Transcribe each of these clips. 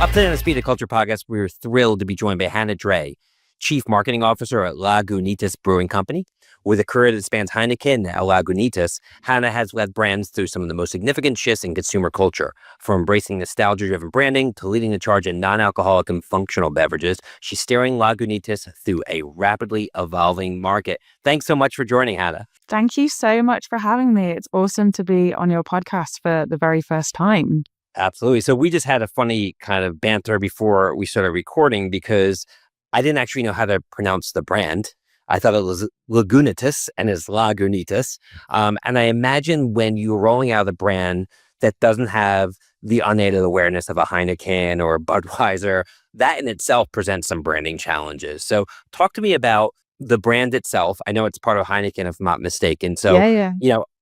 Up today on the Speed of Culture podcast, we're thrilled to be joined by Hannah Dray, Chief Marketing Officer at Lagunitas Brewing Company. With a career that spans Heineken and Lagunitas, Hannah has led brands through some of the most significant shifts in consumer culture. From embracing nostalgia-driven branding to leading the charge in non-alcoholic and functional beverages, she's steering Lagunitas through a rapidly evolving market. Thanks so much for joining, Hannah. Thank you so much for having me. It's awesome to be on your podcast for the very first time. Absolutely. So we just had a funny kind of banter before we started recording because I didn't actually know how to pronounce the brand. I thought it was Lagunitas and it's Lagunitas. And I imagine when you're rolling out a brand that doesn't have the unaided awareness of a Heineken or a Budweiser, that in itself presents some branding challenges. So talk to me about the brand itself. I know it's part of Heineken, if I'm not mistaken. So,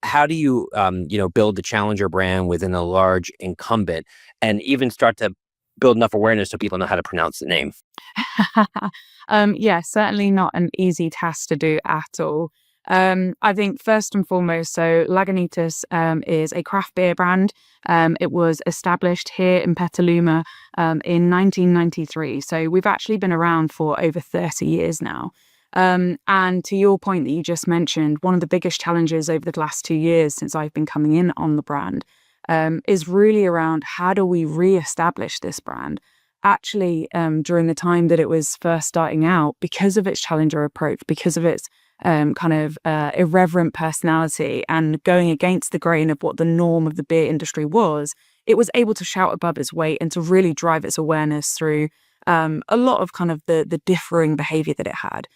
how do you, build the challenger brand within a large incumbent and even start to build enough awareness so people know how to pronounce the name? Certainly not an easy task to do at all. I think first and foremost, so Lagunitas is a craft beer brand. It was established here in Petaluma in 1993. So we've actually been around for over 30 years now. And to your point that you just mentioned, one of the biggest challenges over the last 2 years since I've been coming in on the brand is really around how do we reestablish this brand? Actually, during the time that it was first starting out, because of its challenger approach, because of its irreverent personality and going against the grain of what the norm of the beer industry was, it was able to shout above its weight and to really drive its awareness through a lot of kind of the differing behavior that it had.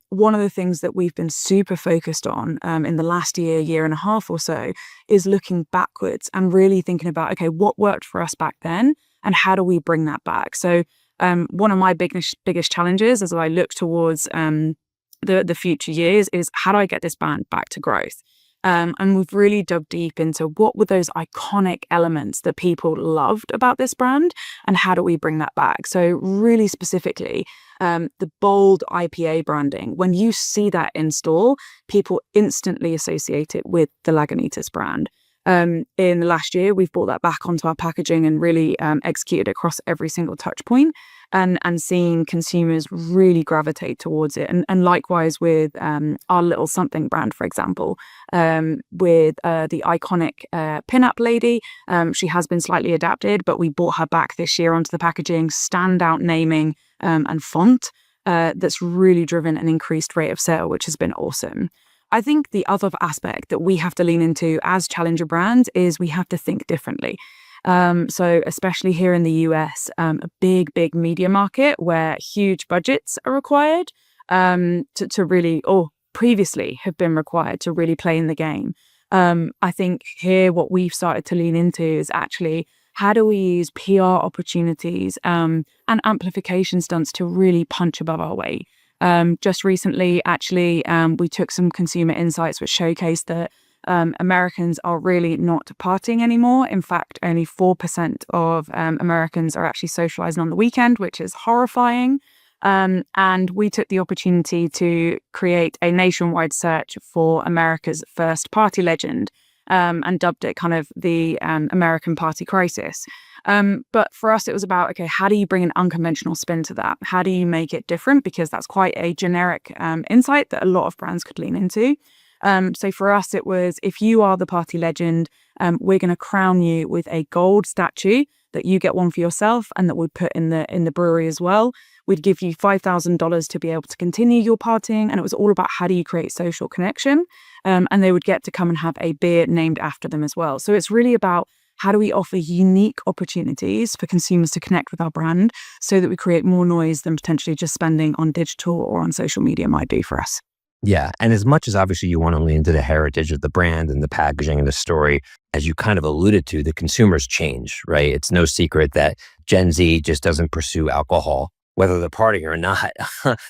One of the things that we've been super focused on in the last year and a half or so is looking backwards and really thinking about, okay, what worked for us back then and how do we bring that back? So one of my biggest challenges as I look towards the future years is how do I get this brand back to growth? And we've really dug deep into what were those iconic elements that people loved about this brand and how do we bring that back? So really specifically, the bold IPA branding, when you see that in store, people instantly associate it with the Lagunitas brand. In the last year, we've brought that back onto our packaging and really executed across every single touch point and seeing consumers really gravitate towards it. And likewise with our little Sumpin brand, for example, with the iconic pin-up lady. She has been slightly adapted, but we brought her back this year onto the packaging, standout naming and font that's really driven an increased rate of sale, which has been awesome. I think the other aspect that we have to lean into as challenger brands is we have to think differently. So especially here in the US, a big media market where huge budgets are required to really, or previously have been required to really play in the game. I think here what we've started to lean into is actually how do we use PR opportunities and amplification stunts to really punch above our weight. Just recently, actually, we took some consumer insights which showcased that Americans are really not partying anymore. In fact, only 4% of Americans are actually socializing on the weekend, which is horrifying. And we took the opportunity to create a nationwide search for America's first party legend and dubbed it kind of the American party crisis. But for us, it was about, okay, how do you bring an unconventional spin to that? How do you make it different? Because that's quite a generic insight that a lot of brands could lean into. So for us, it was, if you are the party legend, we're going to crown you with a gold statue that you get one for yourself and that we'd put in the brewery as well. We'd give you $5,000 to be able to continue your partying. And it was all about how do you create social connection? And they would get to come and have a beer named after them as well. So it's really about how do we offer unique opportunities for consumers to connect with our brand so that we create more noise than potentially just spending on digital or on social media might do for us. Yeah. And as much as obviously you want to lean into the heritage of the brand and the packaging and the story, as you kind of alluded to, the consumers change, right? It's no secret that Gen Z just doesn't pursue alcohol, whether they're partying or not,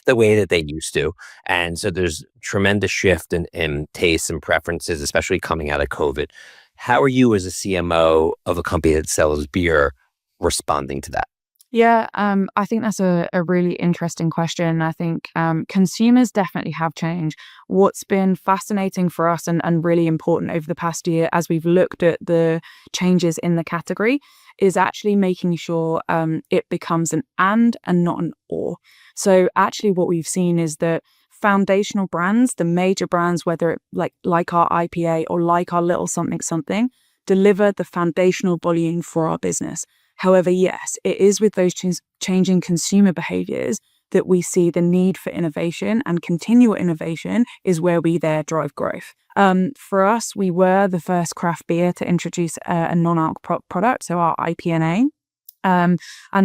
the way that they used to. And so there's tremendous shift in tastes and preferences, especially coming out of COVID. How are you as a CMO of a company that sells beer responding to that? Yeah, I think that's a really interesting question. I think consumers definitely have changed. What's been fascinating for us and really important over the past year as we've looked at the changes in the category is actually making sure it becomes an and not an or. So actually what we've seen is that foundational brands, the major brands, whether it like our IPA or like our little something something, deliver the foundational volume for our business. However, yes, it is with those changing consumer behaviors that we see the need for innovation, and continual innovation is where we there drive growth. For us, we were the first craft beer to introduce a non-alc product, so our IPNA. And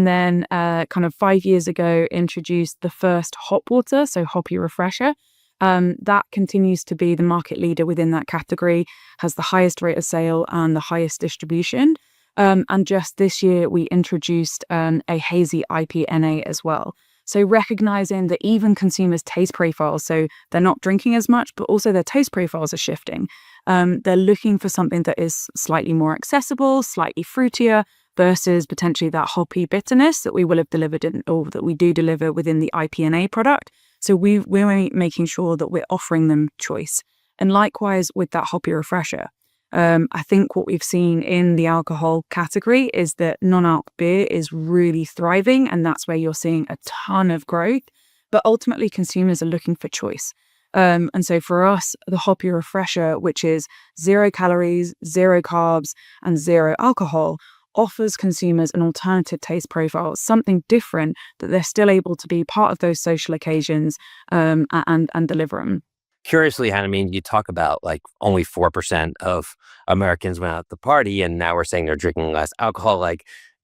then kind of 5 years ago, introduced the first hop water, so hoppy refresher. That continues to be the market leader within that category, has the highest rate of sale and the highest distribution. And just this year, we introduced a hazy IPNA as well. So recognizing that even consumers' taste profiles, so they're not drinking as much, but also their taste profiles are shifting. They're looking for something that is slightly more accessible, slightly fruitier, versus potentially that hoppy bitterness that we will have delivered or that we do deliver within the IPNA product. So we're making sure that we're offering them choice. And likewise with that hoppy refresher. I think what we've seen in the alcohol category is that non-alc beer is really thriving, and that's where you're seeing a ton of growth. But ultimately, consumers are looking for choice. And so for us, the hoppy refresher, which is 0 calories, 0 carbs, and 0 alcohol, offers consumers an alternative taste profile, something different that they're still able to be part of those social occasions and deliver them. Curiously, Hannah, I mean, you talk about like only 4% of Americans went out to party, and now we're saying they're drinking less alcohol.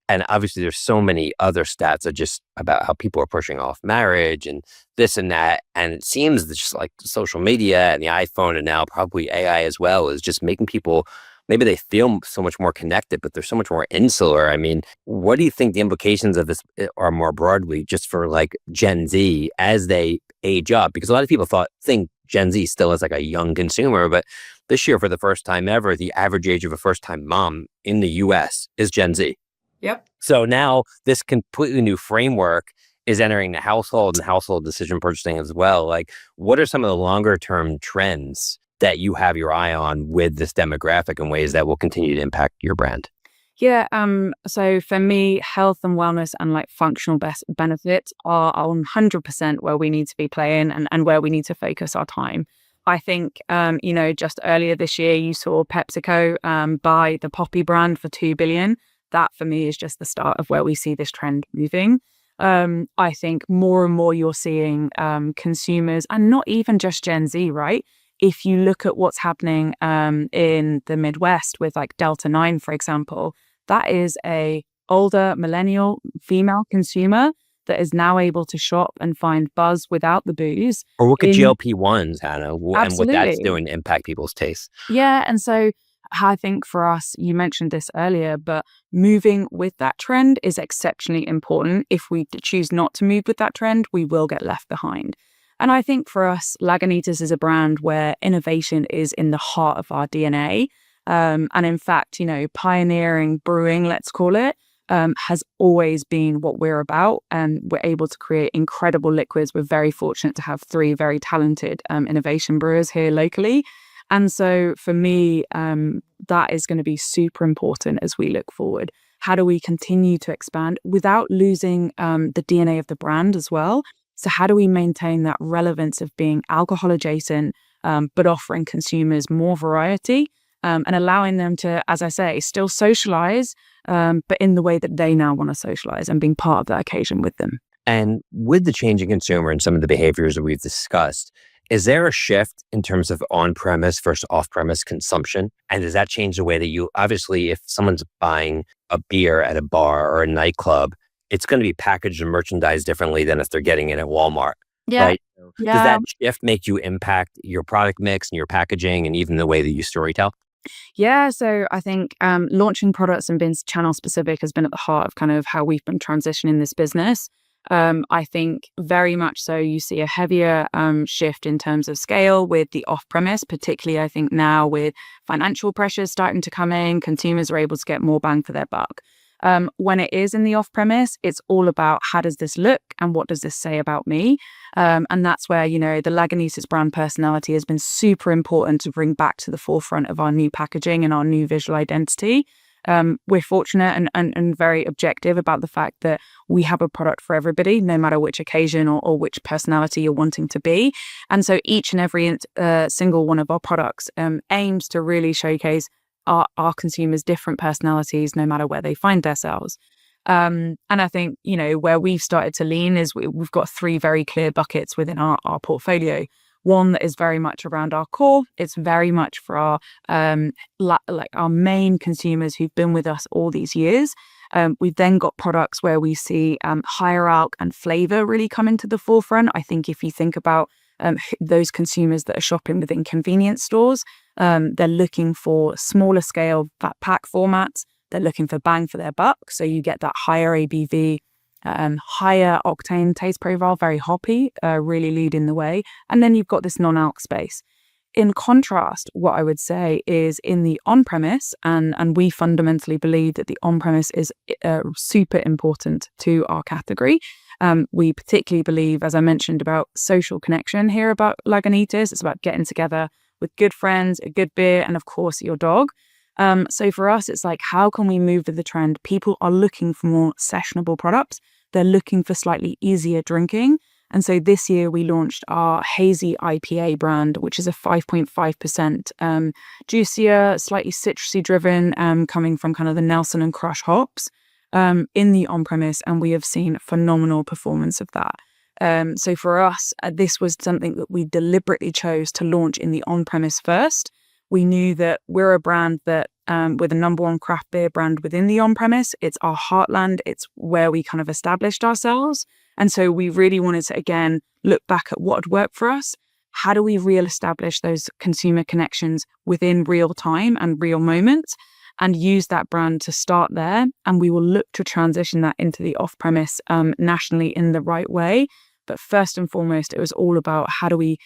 And obviously, there's so many other stats that just about how people are pushing off marriage and this and that. And it seems that just like social media and the iPhone, and now probably AI as well, is just making people, maybe they feel so much more connected, but they're so much more insular. I mean, what do you think the implications of this are more broadly, just for like Gen Z as they age up? Because a lot of people think Gen Z still is like a young consumer, but this year, for the first time ever, the average age of a first-time mom in the US is Gen Z. Yep. So now this completely new framework is entering the household and household decision purchasing as well. Like, what are some of the longer term trends that you have your eye on with this demographic in ways that will continue to impact your brand? Yeah, so for me, health and wellness and like functional benefits are 100% where we need to be playing and where we need to focus our time. I think, just earlier this year, you saw PepsiCo buy the Poppy brand for $2 billion. That for me is just the start of where we see this trend moving. I think more and more you're seeing consumers, and not even just Gen Z, right? If you look at what's happening in the Midwest with like Delta 9, for example, that is a older millennial female consumer that is now able to shop and find buzz without the booze. Or look at GLP-1s, Hannah, and what that's Absolutely. doing to impact people's tastes. Yeah, and so I think for us, you mentioned this earlier, but moving with that trend is exceptionally important. If we choose not to move with that trend, we will get left behind. And I think for us, Lagunitas is a brand where innovation is in the heart of our DNA. And in fact, pioneering brewing, let's call it, has always been what we're about. And we're able to create incredible liquids. We're very fortunate to have 3 very talented innovation brewers here locally. And so for me, that is going to be super important as we look forward. How do we continue to expand without losing the DNA of the brand as well? So how do we maintain that relevance of being alcohol adjacent, but offering consumers more variety and allowing them to, as I say, still socialize, but in the way that they now want to socialize and being part of that occasion with them. And with the changing consumer and some of the behaviors that we've discussed, is there a shift in terms of on-premise versus off-premise consumption? And does that change the way that obviously, if someone's buying a beer at a bar or a nightclub, it's going to be packaged and merchandised differently than if they're getting it at Walmart, Yeah. right? Does that shift make you impact your product mix and your packaging and even the way that you storytell? Yeah, so I think launching products and being channel specific has been at the heart of kind of how we've been transitioning this business. I think very much so you see a heavier shift in terms of scale with the off-premise, particularly I think now with financial pressures starting to come in, consumers are able to get more bang for their buck. When it is in the off-premise, it's all about how does this look and what does this say about me? And that's where, the Lagunitas brand personality has been super important to bring back to the forefront of our new packaging and our new visual identity. We're fortunate and very objective about the fact that we have a product for everybody, no matter which occasion or which personality you're wanting to be. And so each and every single one of our products aims to really showcase our consumers' different personalities, no matter where they find themselves. And I think, where we've started to lean is we've got 3 very clear buckets within our portfolio. One that is very much around our core. It's very much for our our main consumers who've been with us all these years. We've then got products where we see higher alc and flavor really come into the forefront. I think if you think about those consumers that are shopping within convenience stores, they're looking for smaller scale pack formats. They're looking for bang for their buck. So you get that higher ABV, higher octane taste profile, very hoppy, really leading the way. And then you've got this non-alc space. In contrast, what I would say is in the on-premise, and we fundamentally believe that the on-premise is super important to our category. We particularly believe, as I mentioned, about social connection here about Lagunitas. It's about getting together with good friends, a good beer, and of course your dog. So for us, it's like, how can we move with the trend? People are looking for more sessionable products. They're looking for slightly easier drinking. And so this year we launched our Hazy IPA brand, which is a 5.5% juicier, slightly citrusy driven, coming from kind of the Nelson and Crush hops in the on-premise. And we have seen phenomenal performance of that. So for us, this was something that we deliberately chose to launch in the on-premise first. We knew that we're a brand that we're the number 1 craft beer brand within the on-premise. It's our heartland. It's where we kind of established ourselves. And so we really wanted to, again, look back at what had worked for us. How do we re-establish those consumer connections within real time and real moments and use that brand to start there? And we will look to transition that into the off-premise nationally in the right way. But first and foremost, it was all about how do we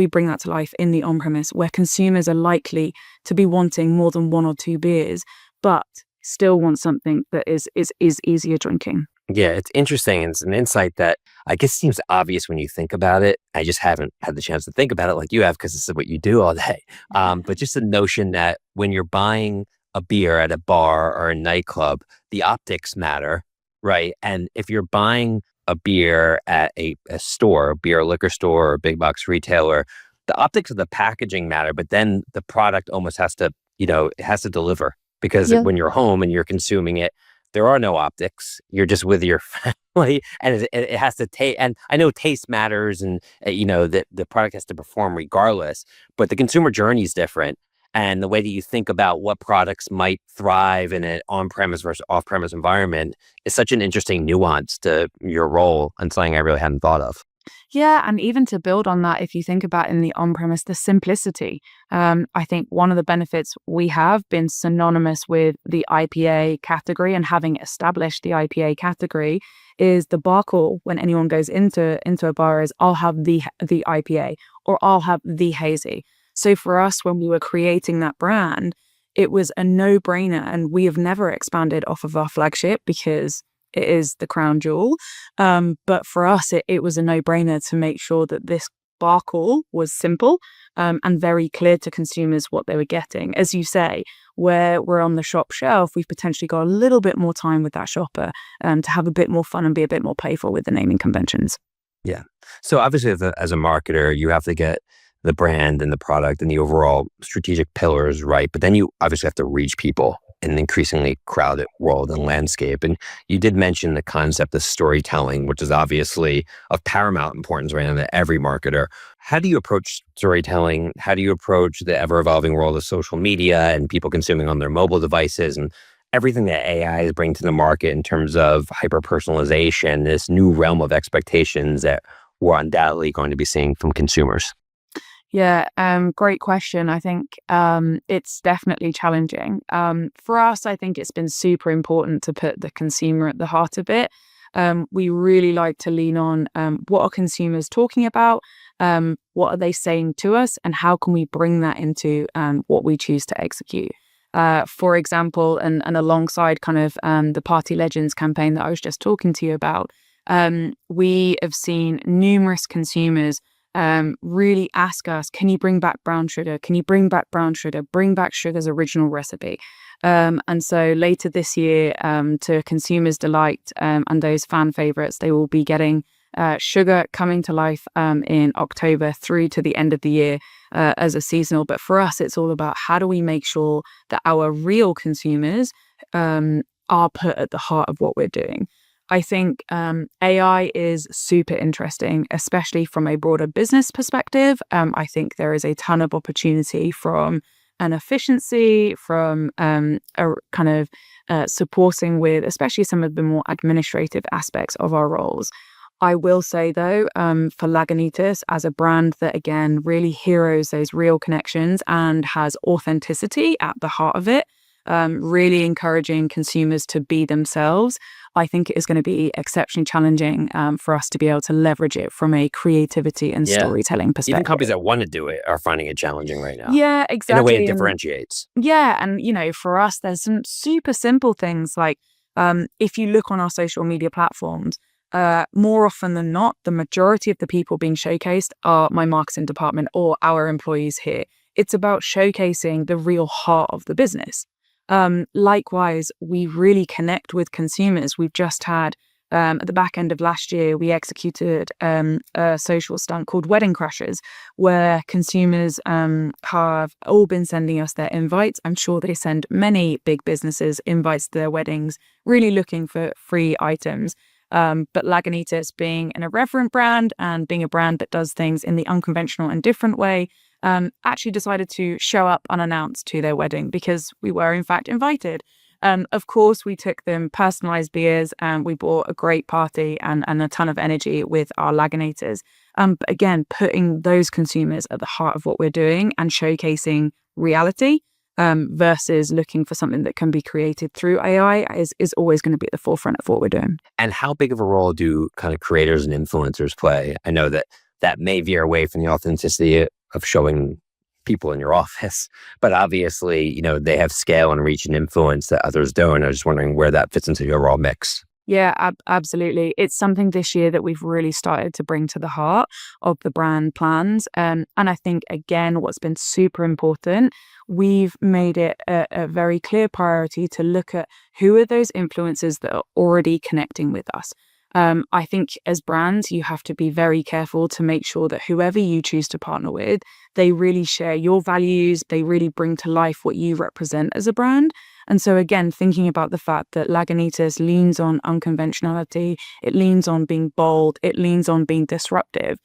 bring that to life in the on-premise, where consumers are likely to be wanting more than 1 or 2 beers, but still want something that is easier drinking. Yeah, it's interesting. It's an insight that I guess seems obvious when you think about it. I just haven't had the chance to think about it like you have, because this is what you do all day. But just the notion that when you're buying a beer at a bar or a nightclub, the optics matter, right? And if you're buying a beer at a store, a beer liquor store or a big box retailer, the optics of the packaging matter, but then the product almost has to, it has to deliver, because when you're home and you're consuming it, there are no optics. You're just with your family, and it has to taste. And I know taste matters, and that the product has to perform regardless. But the consumer journey is different, and the way that you think about what products might thrive in an on-premise versus off-premise environment is such an interesting nuance to your role, and something I really hadn't thought of. Yeah, and even to build on that, if you think about in the on-premise, the simplicity. I think one of the benefits we have been synonymous with the IPA category, and having established the IPA category is the bar call when anyone goes into a bar is, I'll have the IPA, or I'll have the hazy. So for us, when we were creating that brand, it was a no-brainer, and we have never expanded off of our flagship because it is the crown jewel. But for us, it was a no-brainer to make sure that this bar call was simple and very clear to consumers what they were getting. As you say, where we're on the shop shelf, we've potentially got a little bit more time with that shopper to have a bit more fun and be a bit more playful with the naming conventions. Yeah. So obviously, as a marketer, you have to get the brand and the product and the overall strategic pillars right. But then you obviously have to reach people in an increasingly crowded world and landscape. And you did mention the concept of storytelling, which is obviously of paramount importance right now to every marketer. How do you approach storytelling? How do you approach the ever-evolving world of social media and people consuming on their mobile devices and everything that AI is bringing to the market in terms of hyper-personalization, this new realm of expectations that we're undoubtedly going to be seeing from consumers? Yeah, great question. I think it's definitely challenging. For us, I think it's been super important to put the consumer at the heart of it. We really like to lean on what are consumers talking about, what are they saying to us, and how can we bring that into what we choose to execute. For example, and alongside kind of the Party Legends campaign that I was just talking to you about, we have seen numerous consumers really ask us, can you bring back brown sugar? Can you bring back brown sugar? Bring back sugar's original recipe. And so later this year, to consumers' delight and those fan favorites, they will be getting sugar coming to life in October through to the end of the year as a seasonal. But for us, it's all about how do we make sure that our real consumers are put at the heart of what we're doing. I think AI is super interesting, especially from a broader business perspective. I think there is a ton of opportunity from an efficiency, from a kind of supporting with, especially some of the more administrative aspects of our roles. I will say, though, for Lagunitas, as a brand that, again, really heroes those real connections and has authenticity at the heart of it, really encouraging consumers to be themselves, I think it is going to be exceptionally challenging for us to be able to leverage it from a creativity and storytelling perspective. Even companies that want to do it are finding it challenging right now. Yeah, exactly. In a way it differentiates. And for us, there's some super simple things like if you look on our social media platforms, more often than not, the majority of the people being showcased are my marketing department or our employees here. It's about showcasing the real heart of the business. Likewise, we really connect with consumers. We've just had, at the back end of last year, we executed a social stunt called Wedding Crashers, where consumers have all been sending us their invites. I'm sure they send many big businesses invites to their weddings, really looking for free items. But Lagunitas, being an irreverent brand and being a brand that does things in the unconventional and different way, actually decided to show up unannounced to their wedding because we were in fact invited. Of course, we took them personalized beers and we bought a great party and a ton of energy with our Lagunitas. But again, putting those consumers at the heart of what we're doing and showcasing reality versus looking for something that can be created through AI is always going to be at the forefront of what we're doing. And how big of a role do kind of creators and influencers play? I know that may veer away from the authenticity of showing people in your office, but obviously, they have scale and reach and influence that others don't. I was just wondering where that fits into the overall mix. Yeah, absolutely. It's something this year that we've really started to bring to the heart of the brand plans. And I think, again, what's been super important, we've made it a very clear priority to look at who are those influencers that are already connecting with us. I think as brands, you have to be very careful to make sure that whoever you choose to partner with, they really share your values, they really bring to life what you represent as a brand. And so again, thinking about the fact that Lagunitas leans on unconventionality, it leans on being bold, it leans on being disruptive.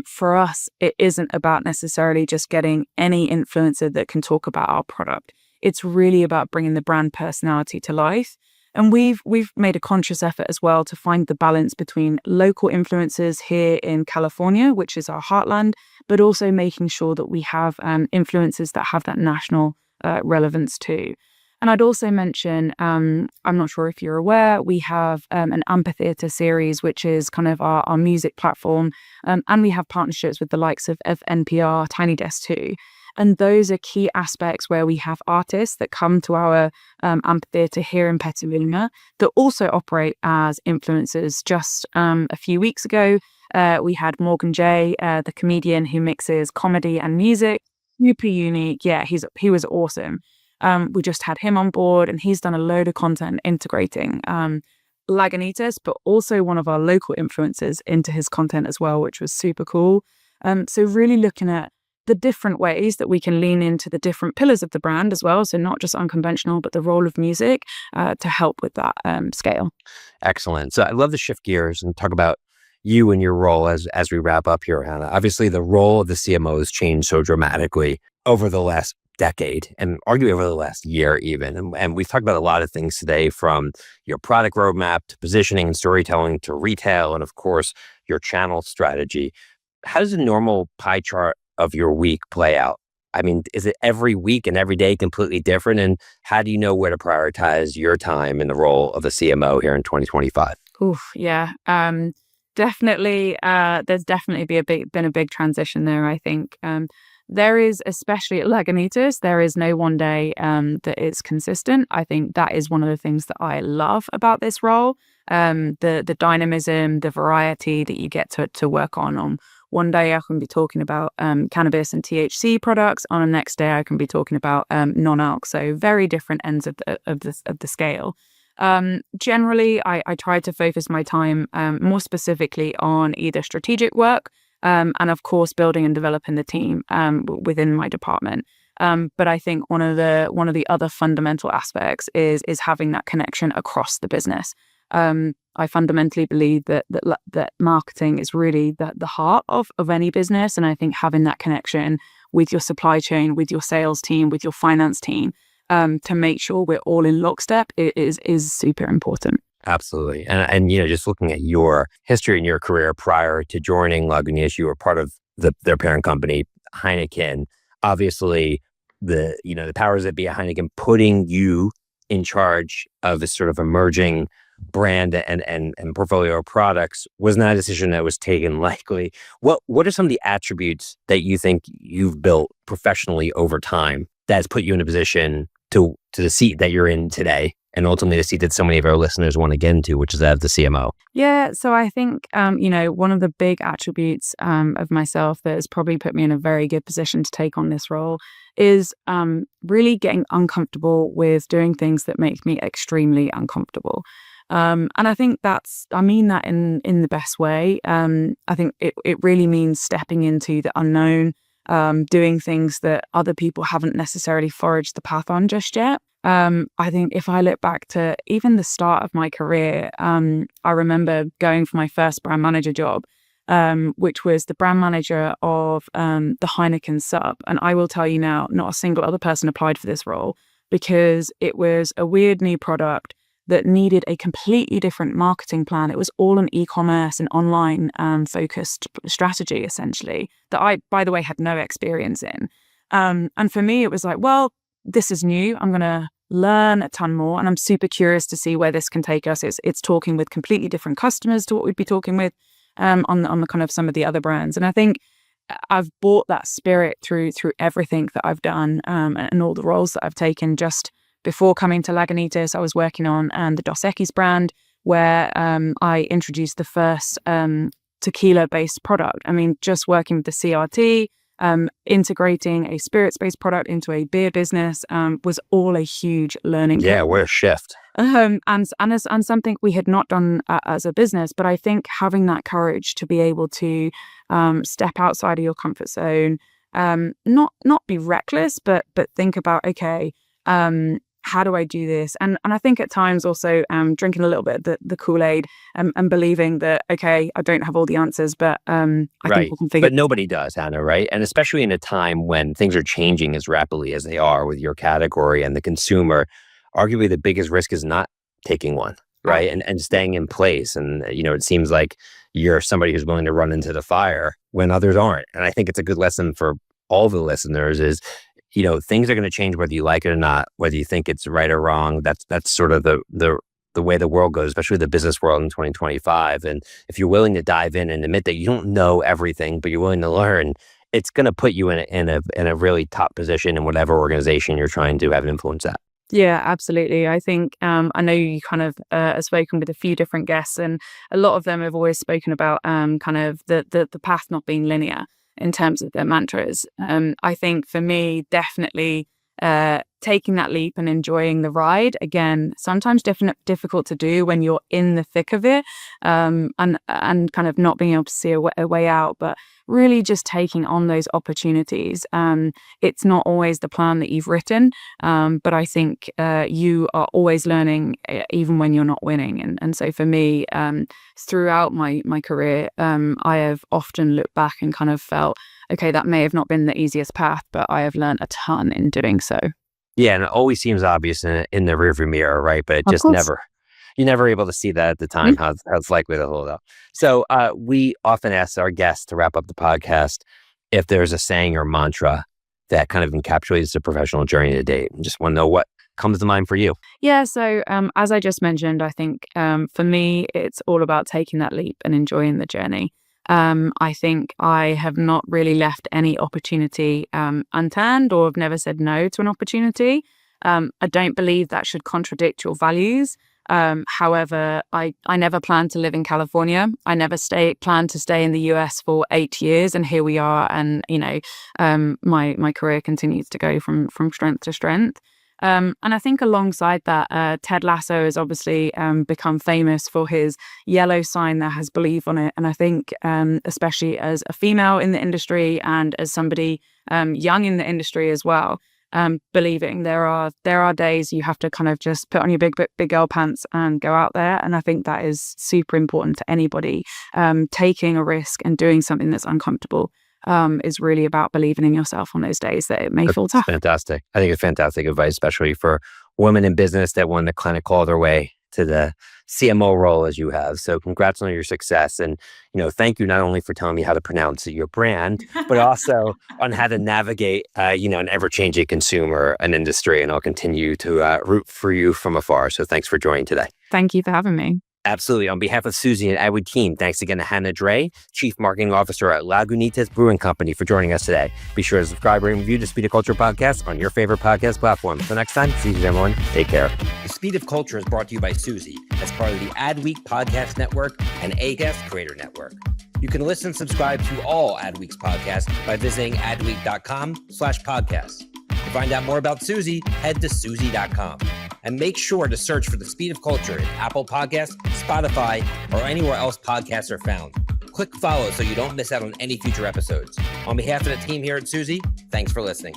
For us, it isn't about necessarily just getting any influencer that can talk about our product. It's really about bringing the brand personality to life. And we've made a conscious effort as well to find the balance between local influencers here in California, which is our heartland, but also making sure that we have influencers that have that national relevance too. And I'd also mention, I'm not sure if you're aware, we have an amphitheater series, which is kind of our music platform. And we have partnerships with the likes of NPR, Tiny Desk too. And those are key aspects where we have artists that come to our amphitheater here in Petaluma that also operate as influencers. Just a few weeks ago, we had Morgan J, the comedian who mixes comedy and music. Super unique. Yeah, he was awesome. We just had him on board and he's done a load of content integrating Lagunitas, but also one of our local influencers into his content as well, which was super cool. So really looking at the different ways that we can lean into the different pillars of the brand as well. So not just unconventional, but the role of music to help with that scale. Excellent. So I'd love to shift gears and talk about you and your role as we wrap up here, Hannah. Obviously, the role of the CMO has changed so dramatically over the last decade and arguably over the last year even. And we've talked about a lot of things today, from your product roadmap to positioning and storytelling to retail and, of course, your channel strategy. How does a normal pie chart of your week play out? I mean, is it every week and every day completely different? And how do you know where to prioritize your time in the role of the CMO here in 2025? Yeah. Definitely. There's definitely been a big transition there, I think. there is, especially at Lagunitas, there is no one day that is consistent. I think that is one of the things that I love about this role. The dynamism, the variety that you get to work on. One day I can be talking about cannabis and THC products. On the next day I can be talking about non-alc. So very different ends of the scale. Generally, I try to focus my time more specifically on either strategic work and of course building and developing the team within my department. But I think one of the other fundamental aspects is having that connection across the business. I fundamentally believe that marketing is really the heart of any business, and I think having that connection with your supply chain, with your sales team, with your finance team, to make sure we're all in lockstep is super important. Absolutely. And just looking at your history and your career prior to joining Lagunitas, you were part of their parent company, Heineken. Obviously, the powers that be at Heineken putting you in charge of this sort of emerging brand and portfolio of products was not a decision that was taken lightly. What are some of the attributes that you think you've built professionally over time that has put you in a position to the seat that you're in today, and ultimately the seat that so many of our listeners want to get into, which is that of the CMO? Yeah, so I think one of the big attributes of myself that has probably put me in a very good position to take on this role is really getting uncomfortable with doing things that make me extremely uncomfortable. And I think I mean that in the best way. I think it really means stepping into the unknown, doing things that other people haven't necessarily foraged the path on just yet. I think if I look back to even the start of my career, I remember going for my first brand manager job, which was the brand manager of the Heineken sub. And I will tell you now, not a single other person applied for this role because it was a weird new product that needed a completely different marketing plan. It was all an e-commerce and online focused strategy, essentially, that I, by the way, had no experience in. And for me, it was like, well, this is new. I'm going to learn a ton more, and I'm super curious to see where this can take us. It's talking with completely different customers to what we'd be talking with on the kind of some of the other brands. And I think I've brought that spirit through everything that I've done and all the roles that I've taken. Just before coming to Lagunitas, I was working on the Dos Equis brand, where I introduced the first tequila-based product. I mean, just working with the CRT, integrating a spirits-based product into a beer business was all a huge learning curve. Yeah, what a shift. And something we had not done as a business, but I think having that courage to be able to step outside of your comfort zone, not be reckless, but think about, okay, how do I do this? And I think at times also drinking a little bit of the Kool-Aid and believing that, okay, I don't have all the answers, but I think we can figure. But nobody does, Hannah, right? And especially in a time when things are changing as rapidly as they are with your category and the consumer, arguably the biggest risk is not taking one, right? And staying in place. And, it seems like you're somebody who's willing to run into the fire when others aren't. And I think it's a good lesson for all the listeners is, things are going to change whether you like it or not, whether you think it's right or wrong. That's sort of the way the world goes, especially the business world in 2025. And if you're willing to dive in and admit that you don't know everything, but you're willing to learn, it's going to put you in a really top position in whatever organization you're trying to have influence at. Yeah, absolutely. I think I know you kind of have spoken with a few different guests, and a lot of them have always spoken about kind of the path not being linear in terms of their mantras. I think for me, definitely taking that leap and enjoying the ride. Again, sometimes difficult to do when you're in the thick of it, and kind of not being able to see a way out, but really just taking on those opportunities. It's not always the plan that you've written, but I think you are always learning even when you're not winning. And so for me, throughout my career, I have often looked back and kind of felt, okay, that may have not been the easiest path, but I have learned a ton in doing so. Yeah, and it always seems obvious in the rearview mirror, right? But it just you're never able to see that at the time, how it's likely to hold up. So we often ask our guests to wrap up the podcast if there's a saying or mantra that kind of encapsulates the professional journey to date. I just want to know what comes to mind for you. Yeah, so as I just mentioned, I think for me, it's all about taking that leap and enjoying the journey. I think I have not really left any opportunity unturned, or have never said no to an opportunity. I don't believe that should contradict your values. However, I never planned to live in California. I never planned to stay in the US for 8 years, and here we are. And my career continues to go from strength to strength. And I think alongside that, Ted Lasso has obviously become famous for his yellow sign that has believe on it. And I think, especially as a female in the industry and as somebody young in the industry as well, believing there are days you have to kind of just put on your big girl pants and go out there. And I think that is super important to anybody. Taking a risk and doing something that's uncomfortable is really about believing in yourself on those days that it may feel tough. Fantastic. I think it's fantastic advice, especially for women in business that want to kind of call their way to the CMO role as you have. So congrats on your success. And, thank you not only for telling me how to pronounce your brand, but also on how to navigate, an ever-changing consumer and industry. And I'll continue to root for you from afar. So thanks for joining today. Thank you for having me. Absolutely. On behalf of Suzy and Edward team, thanks again to Hannah Dray, Chief Marketing Officer at Lagunitas Brewing Company, for joining us today. Be sure to subscribe and review the Speed of Culture podcast on your favorite podcast platform. Until next time, see you everyone. Take care. The Speed of Culture is brought to you by Suzy as part of the Adweek Podcast Network and Acast Creator Network. You can listen and subscribe to all Adweek's podcasts by visiting adweek.com/podcasts. To find out more about Suzy, head to Suzy.com. And make sure to search for The Speed of Culture in Apple Podcasts, Spotify, or anywhere else podcasts are found. Click follow so you don't miss out on any future episodes. On behalf of the team here at Suzy, thanks for listening.